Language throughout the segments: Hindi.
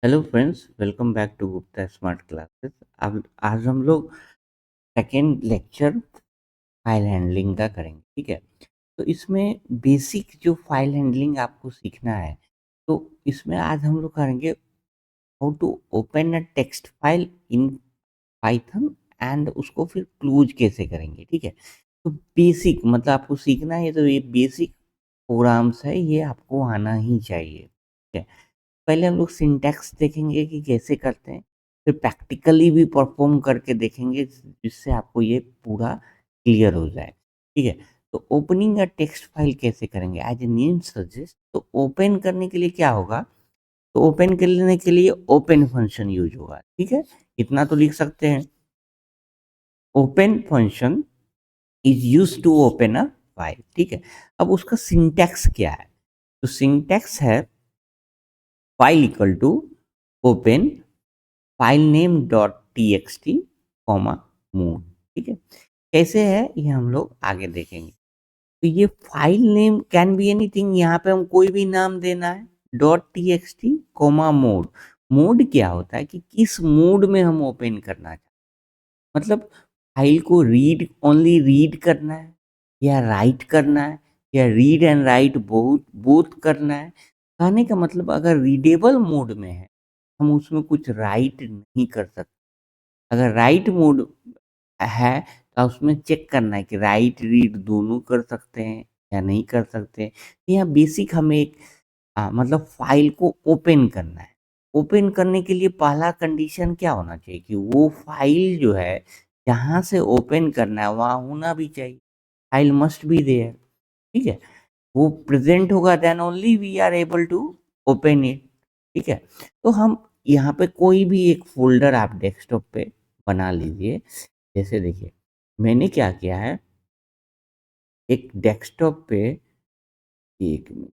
Hello friends, welcome back to Gupta smart classes. अब आज हम लोग सेकेंड लेक्चर फाइल हैंडलिंग का करेंगे। ठीक है, तो इसमें बेसिक जो फाइल हैंडलिंग आपको सीखना है, तो इसमें आज हम लोग करेंगे how to open a text file in Python and उसको फिर क्लोज कैसे करेंगे। ठीक है, तो बेसिक मतलब आपको सीखना है, तो ये बेसिक प्रोग्राम्स है, ये आपको आना ही चाहिए। ठीक है, पहले हम लोग सिंटैक्स देखेंगे कि कैसे करते हैं, फिर प्रैक्टिकली भी परफॉर्म करके देखेंगे जिससे आपको ये पूरा क्लियर हो जाए। ठीक है, तो ओपनिंग अ टेक्स्ट फाइल कैसे करेंगे, एज ए नेम सजेस्ट। तो ओपन करने के लिए क्या होगा, तो ओपन करने के लिए ओपन फंक्शन यूज होगा। ठीक है, इतना तो लिख सकते हैं, open function is use to open a file. ठीक है, अब उसका सिंटैक्स क्या है, तो सिंटैक्स है file equal to open file name dot T x T comma move. ठीक है, कैसे है ये हम लोग आगे देखेंगे। तो ये file name can be anything, यहाँ पे हम कोई भी नाम देना है, dot T x T comma mode. Mode क्या होता है कि किस मोड में हम ओपन करना चाहते हैं, मतलब फाइल को रीड ओनली रीड करना है, या राइट करना है, या read and right both both करना है। कहने का मतलब अगर रीडेबल मोड में है, हम उसमें कुछ राइट नहीं कर सकते। अगर राइट मोड है तो उसमें चेक करना है कि राइट रीड दोनों कर सकते हैं या नहीं कर सकते हैं। यहाँ बेसिक हमें एक मतलब फाइल को ओपन करना है। ओपन करने के लिए पहला कंडीशन क्या होना चाहिए कि वो फाइल जो है जहाँ से ओपन करना है वहाँ होना भी चाहिए, फाइल मस्ट बी देयर। ठीक है, वो प्रेजेंट होगा, then only we are able to open it. ठीक है, तो हम यहाँ पे कोई भी एक फोल्डर आप डेस्कटॉप पे बना लीजिए। जैसे देखिए, मैंने क्या किया है, एक डेस्कटॉप पे, एक मिनट,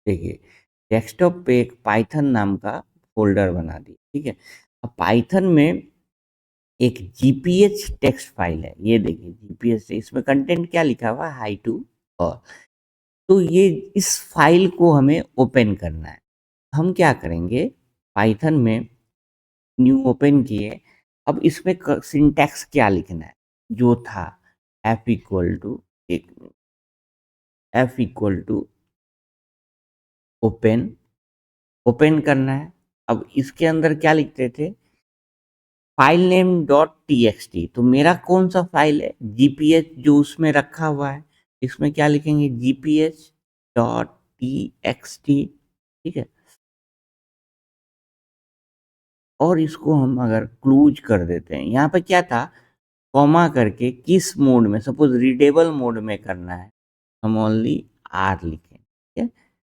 देखिए, डेस्कटॉप पे एक पाइथन नाम का फोल्डर बना दिया। ठीक है, अब पाइथन में एक जीपीएच टेक्स्ट फाइल है, ये देखिए जीपीएच, इसमें कंटेंट क्या लिखा हुआ है, हाई टू और। तो ये इस फाइल को हमें ओपन करना है। हम क्या करेंगे, पाइथन में न्यू ओपन किए। अब इसमें सिंटैक्स क्या लिखना है, जो था एफ इक्वल टू, एक f equal to open, open करना है। अब इसके अंदर क्या लिखते थे, file name dot T x t. तो मेरा कौन सा फाइल है, जीपीएच जो उसमें रखा हुआ है, इसमें क्या लिखेंगे, GPH dot T x T. ठीक है, और इसको हम अगर क्लोज कर देते हैं, यहाँ पे क्या था, कॉमा करके किस मोड में, सपोज रीडेबल मोड में करना है, हम ओनली आर लिखें। ठीक है,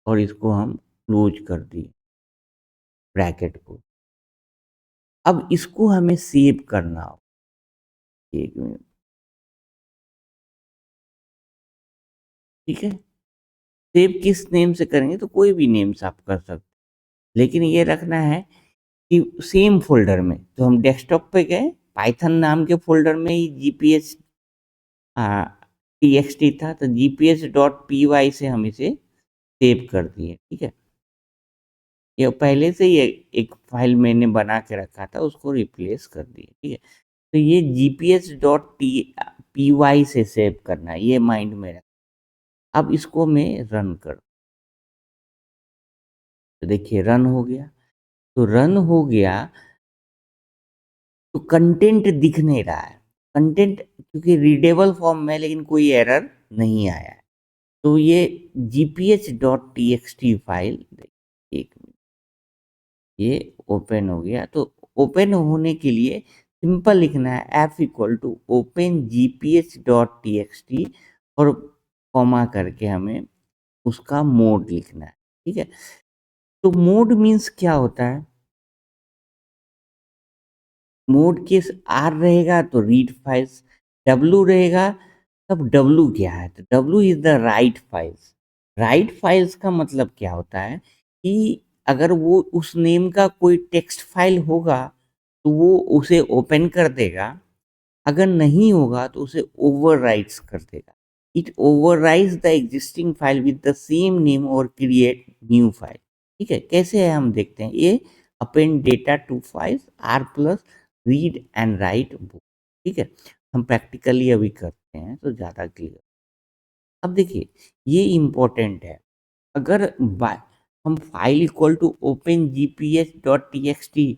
और इसको हम क्लोज कर दिए ब्रैकेट को। अब इसको हमें सेव करना हो, एक मिनट। ठीक है, सेव किस नेम से करेंगे, तो कोई भी नेम से आप कर सकते, लेकिन ये रखना है कि सेम फोल्डर में। तो हम डेस्कटॉप पे गए, पाइथन नाम के फोल्डर में ही जीपीएच टी एक्स टी था, तो जीपीएच डॉट पी वाई से हम इसे सेव कर दिए। ठीक है, ये पहले से ही एक फाइल मैंने बना के रखा था, उसको रिप्लेस कर दिए। ठीक है, तो ये GPH dot T P Y से सेव करना है, ये माइंड में रख। अब इसको मैं रन कर, तो देखिए रन हो गया। तो रन हो गया, तो कंटेंट दिख नहीं रहा है, कंटेंट क्योंकि रीडेबल फॉर्म में, लेकिन कोई एरर नहीं आया है। तो ये GPH dot T x T file, एक मिनट, ये ओपन हो गया। तो ओपन होने के लिए सिंपल लिखना है, F equal to open GPH dot T x T, और कॉमा करके हमें उसका मोड लिखना है। ठीक है, तो मोड मीन्स क्या होता है, मोड केस आर रहेगा तो रीड फाइल्स, डब्लू रहेगा तब डब्लू क्या है, तो W is the right files. Right files का मतलब क्या होता है कि अगर वो उस नेम का कोई टेक्स्ट फाइल होगा तो वो उसे ओपन कर देगा। अगर नहीं होगा तो उसे ओवरराइट्स कर देगा। It overwrites the existing file with the same name और क्रिएट न्यू फाइल। ठीक है, कैसे है हम देखते हैं। ये append data to files R plus read and write book. ठीक है, हम प्रैक्टिकली अभी करते हैं तो ज़्यादा क्लियर। अब देखिए, ये इम्पोर्टेंट है। अगर हम file equal to open GPS dot T x T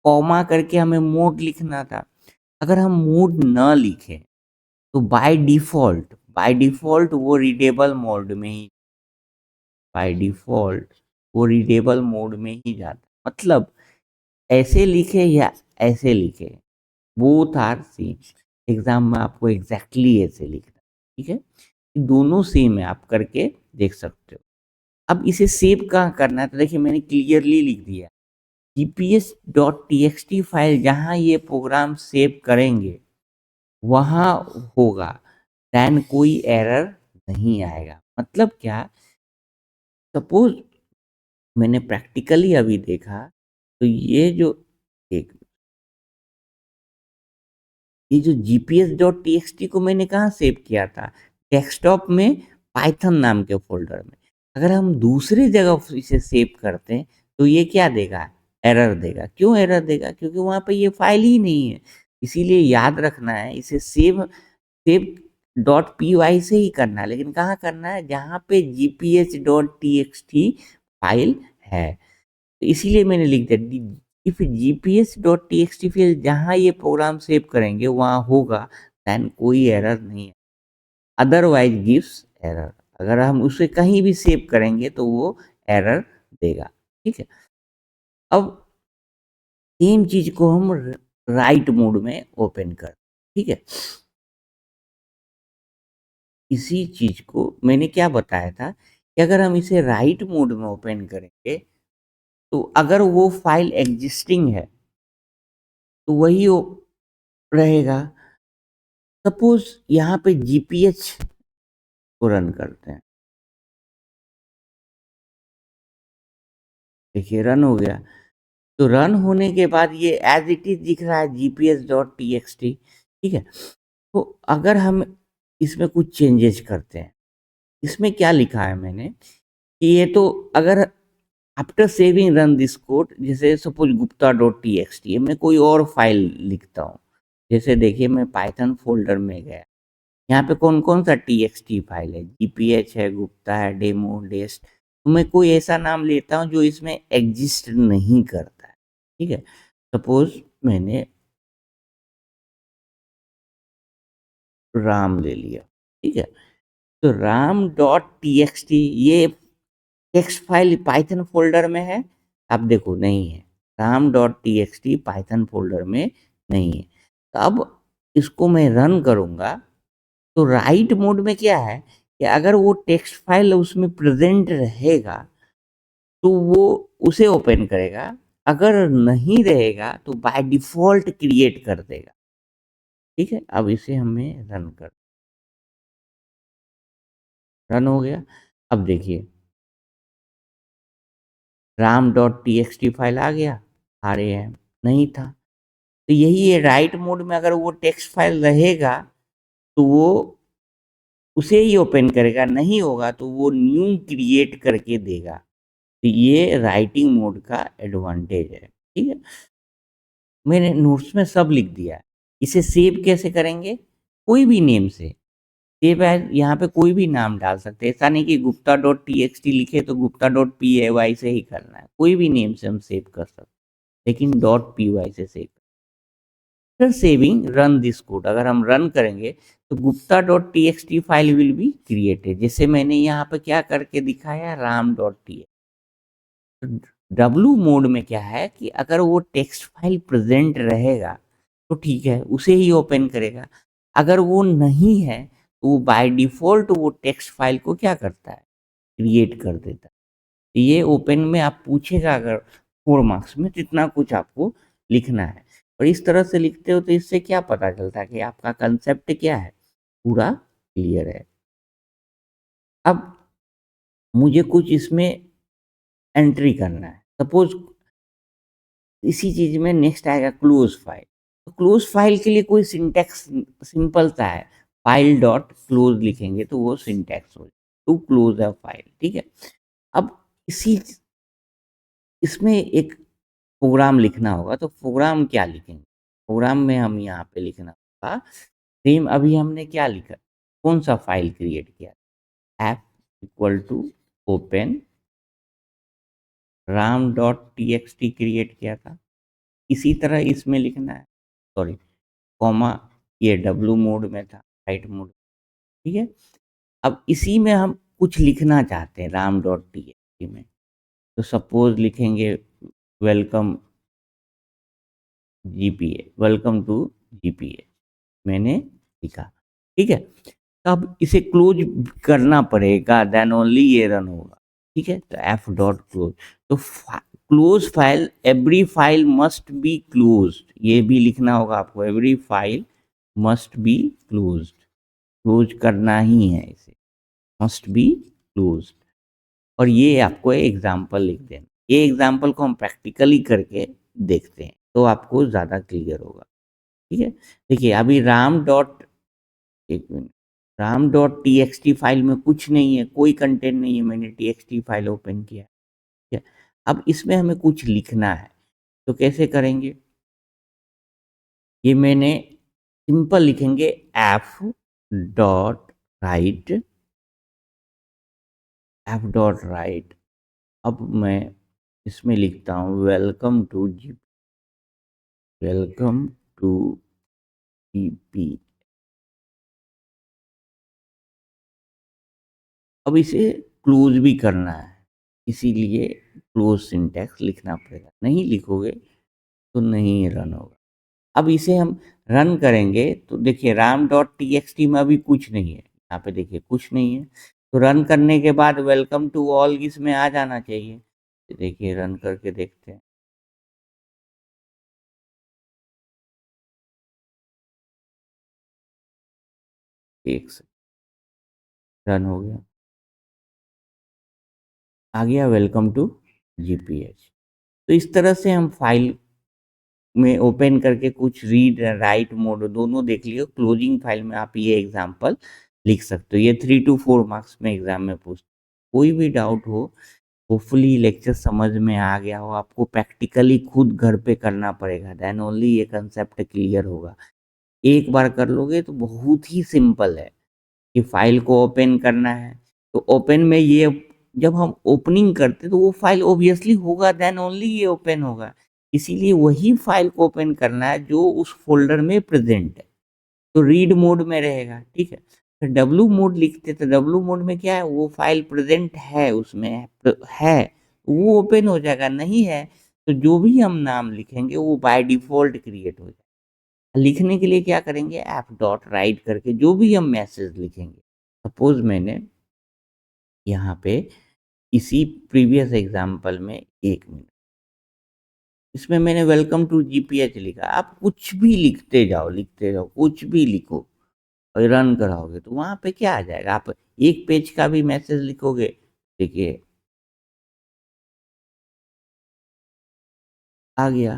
comma करके हमें मोड लिखना था। अगर हम मोड न लिखें तो बाय डिफ़ॉल्ट वो रीडेबल मोड में ही बाय डिफ़ॉल्ट वो रीडेबल मोड में ही जाता है। मतलब ऐसे लिखे या ऐसे लिखे, बोथ आर सेम। एग्ज़ाम में आपको एग्ज़ैक्टली ऐसे लिखना है, ठीक है? दोनों सेम है, आप करके देख सकते हो। अब इसे सेव कहाँ करना है, तो देखिए मैंने क्लियरली लिख दिया। जीपीएस डॉट टीएक्सटी फाइल जहाँ ये प्रोग्राम सेव करेंगे वहाँ होगा, देन कोई एरर नहीं आएगा। मतलब क्या, सपोज मैंने प्रैक्टिकली अभी देखा तो एक ये जो जीपीएस डॉट टीएक्सटी को मैंने कहाँ सेव किया था, डेस्कटॉप में पाइथन नाम के फोल्डर में। अगर हम दूसरी जगह इसे सेव करते हैं तो ये क्या देगा, एरर देगा। क्यों एरर देगा, क्योंकि वहाँ पे ये फाइल ही नहीं है। इसीलिए याद रखना है, इसे save save dot P Y से ही करना है, लेकिन कहाँ करना है, जहाँ पे GPS dot T x T file है। तो इसीलिए मैंने लिख दिया, if GPS dot T x T file जहाँ ये प्रोग्राम सेव करेंगे वहाँ होगा, देन कोई एरर नहीं है। Otherwise gives error. अगर हम उसे कहीं भी सेव करेंगे तो वो एरर देगा। ठीक है, अब सेम चीज को हम राइट मोड में ओपन कर, ठीक है। इसी चीज को मैंने क्या बताया था कि अगर हम इसे राइट मोड में ओपन करेंगे तो अगर वो फाइल एग्जिस्टिंग है तो वही रहेगा। सपोज यहाँ पे जीपीएच को रन करते हैं, देखिए रन हो गया। तो रन होने के बाद ये एज इट इज दिख रहा है GPS dot T x T. ठीक है, तो अगर हम इसमें कुछ चेंजेस करते हैं, इसमें क्या लिखा है मैंने कि ये तो अगर after saving run this code, जैसे suppose Gupta dot T x T मैं कोई और फाइल लिखता हूँ। जैसे देखिए मैं पाइथन फोल्डर में गया, यहाँ पे कौन कौन सा टी एक्स टी फाइल है, जीपीएच है, गुप्ता है, डेमो डेस्ट। तो मैं कोई ऐसा नाम लेता हूँ जो इसमें एग्जिस्ट नहीं करता है। ठीक है, सपोज मैंने राम ले लिया। ठीक है, तो Ram dot T x T ये टेक्स्ट फाइल पाइथन फोल्डर में है। अब देखो नहीं है, Ram dot T x T Python folder में नहीं है। तो अब इसको मैं रन करूँगा तो राइट मोड में क्या है कि अगर वो टेक्स्ट फाइल उसमें प्रेजेंट रहेगा तो वो उसे ओपन करेगा, अगर नहीं रहेगा तो बाय डिफ़ॉल्ट क्रिएट कर देगा। ठीक है, अब इसे हमें रन हो गया। अब देखिए Ram dot T x T file आ गया, आ रहे हैं, नहीं था। तो यही है, राइट मोड में अगर वो टेक्स्ट फाइल रहेगा तो वो उसे ही ओपन करेगा, नहीं होगा तो वो न्यू क्रिएट करके देगा। तो ये राइटिंग मोड का एडवांटेज है। ठीक है, मैंने नोट्स में सब लिख दिया है। इसे सेव कैसे करेंगे, कोई भी नेम से सेव एज, यहाँ पे कोई भी नाम डाल सकते हैं। ऐसा नहीं कि Gupta dot T x T लिखे तो Gupta dot P A Y से ही करना है, कोई भी नेम से हम सेव कर सकते हैं, लेकिन डॉट पी वाई से save. After saving run this code, अगर हम रन करेंगे तो Gupta dot T x T file will be created, जैसे मैंने यहाँ पे क्या करके दिखाया, Ram dot T. W mode में क्या है कि अगर वो टेक्स्ट फाइल प्रेजेंट रहेगा तो ठीक है, उसे ही ओपन करेगा। अगर वो नहीं है तो वो बाय डिफ़ॉल्ट वो टेक्स्ट फाइल को क्या करता है, क्रिएट कर देता है। तो ये ओपन में आप पूछेगा अगर 4 मार्क्स में तो इतना कुछ आपको लिखना है। और इस तरह से लिखते हो तो इससे क्या पता चलता है कि आपका कंसेप्ट क्या है, पूरा क्लियर है। अब मुझे कुछ इसमें एंट्री करना है। सपोज इसी चीज में नेक्स्ट आएगा क्लोज फाइल। तो क्लोज फाइल के लिए कोई सिंटैक्स सिंपल सा है, फाइल डॉट क्लोज लिखेंगे तो वो सिंटैक्स हो जाए टू क्लोज अ फाइल, ठीक है। अब इसी इसमें एक प्रोग्राम लिखना होगा, तो प्रोग्राम क्या लिखेंगे? प्रोग्राम में हम यहाँ पे लिखना होगा, सेम अभी हमने क्या लिखा, कौन सा फाइल क्रिएट किया, F equal to open Ram dot T x T create किया था। इसी तरह इसमें लिखना है, सॉरी कॉमा, ये डब्लू मोड में था, राइट मोड, ठीक है। अब इसी में हम कुछ लिखना चाहते हैं Ram dot T x T में, तो सपोज लिखेंगे welcome GPA, welcome to GPA, मैंने लिखा, ठीक है। अब इसे क्लोज करना पड़ेगा, देन ओनली ये रन होगा, ठीक है। तो एफ डॉट क्लोज, तो close file, every file must be close, ये भी लिखना होगा आपको, every file must be close, close करना ही है इसे, मस्ट बी क्लोज। और ये आपको एग्जाम्पल लिख देना, ये एग्जाम्पल को हम प्रैक्टिकली करके देखते हैं तो आपको ज़्यादा क्लियर होगा, ठीक है। देखिए अभी राम डॉट, एक minute, Ram dot T x T file में कुछ नहीं है, कोई कंटेंट नहीं है, मैंने T x T file open किया, ठीक है। अब इसमें हमें कुछ लिखना है, तो कैसे करेंगे, ये मैंने सिंपल लिखेंगे, F dot write, F dot write. अब मैं इसमें लिखता हूँ welcome to G, welcome to GP. अब इसे क्लोज भी करना है, इसीलिए क्लोज सिंटैक्स लिखना पड़ेगा, नहीं लिखोगे तो नहीं रन होगा। अब इसे हम रन करेंगे तो देखिए Ram dot T x T में अभी कुछ नहीं है, यहाँ पे देखिए कुछ नहीं है, तो रन करने के बाद वेलकम टू ऑल इसमें आ जाना चाहिए। तो देखिए रन करके देखते हैं, एक से रन हो गया, आ गया वेलकम टू जीपीएच। तो इस तरह से हम फाइल में ओपन करके कुछ रीड राइट मोड दोनों देख लियो, क्लोजिंग फाइल में आप ये एग्जांपल लिख सकते हो, ये 3 to 4 मार्क्स में एग्जाम में पूछ, कोई भी डाउट हो, होपफुली लेक्चर समझ में आ गया हो, आपको प्रैक्टिकली खुद घर पे करना पड़ेगा, देन ओनली ये कंसेप्ट क्लियर होगा। एक बार कर लोगे तो बहुत ही सिंपल है कि फाइल को ओपन करना है, तो ओपन में ये जब हम ओपनिंग करते तो वो फाइल ऑब्वियसली होगा, देन ओनली ये ओपन होगा, इसीलिए वही फाइल को ओपन करना है जो उस फोल्डर में प्रेजेंट है, तो रीड मोड में रहेगा, ठीक है। फिर डब्लू मोड लिखते तो डब्लू मोड में क्या है, वो फाइल प्रेजेंट है उसमें है, वो ओपन हो जाएगा, नहीं है तो जो भी हम नाम लिखेंगे वो बाय डिफॉल्ट क्रिएट हो जाएगा। लिखने के लिए क्या करेंगे, ऐप डॉट राइट करके जो भी हम मैसेज लिखेंगे, सपोज मैंने यहाँ पे इसी प्रीवियस एग्जांपल में, एक मिनट, इसमें मैंने वेलकम टू जीपीएच लिखा, आप कुछ भी लिखते जाओ कुछ भी लिखो और रन कराओगे तो वहाँ पे क्या आ जाएगा, आप एक पेज का भी मैसेज लिखोगे, देखिए आ गया।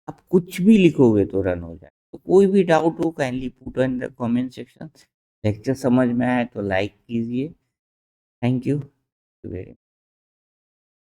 आप कुछ भी लिखोगे तो रन हो जाएगा। तो कोई भी डाउट हो kindly put in the comment section. Lecture समझ में आए तो लाइक कीजिए। Thank you very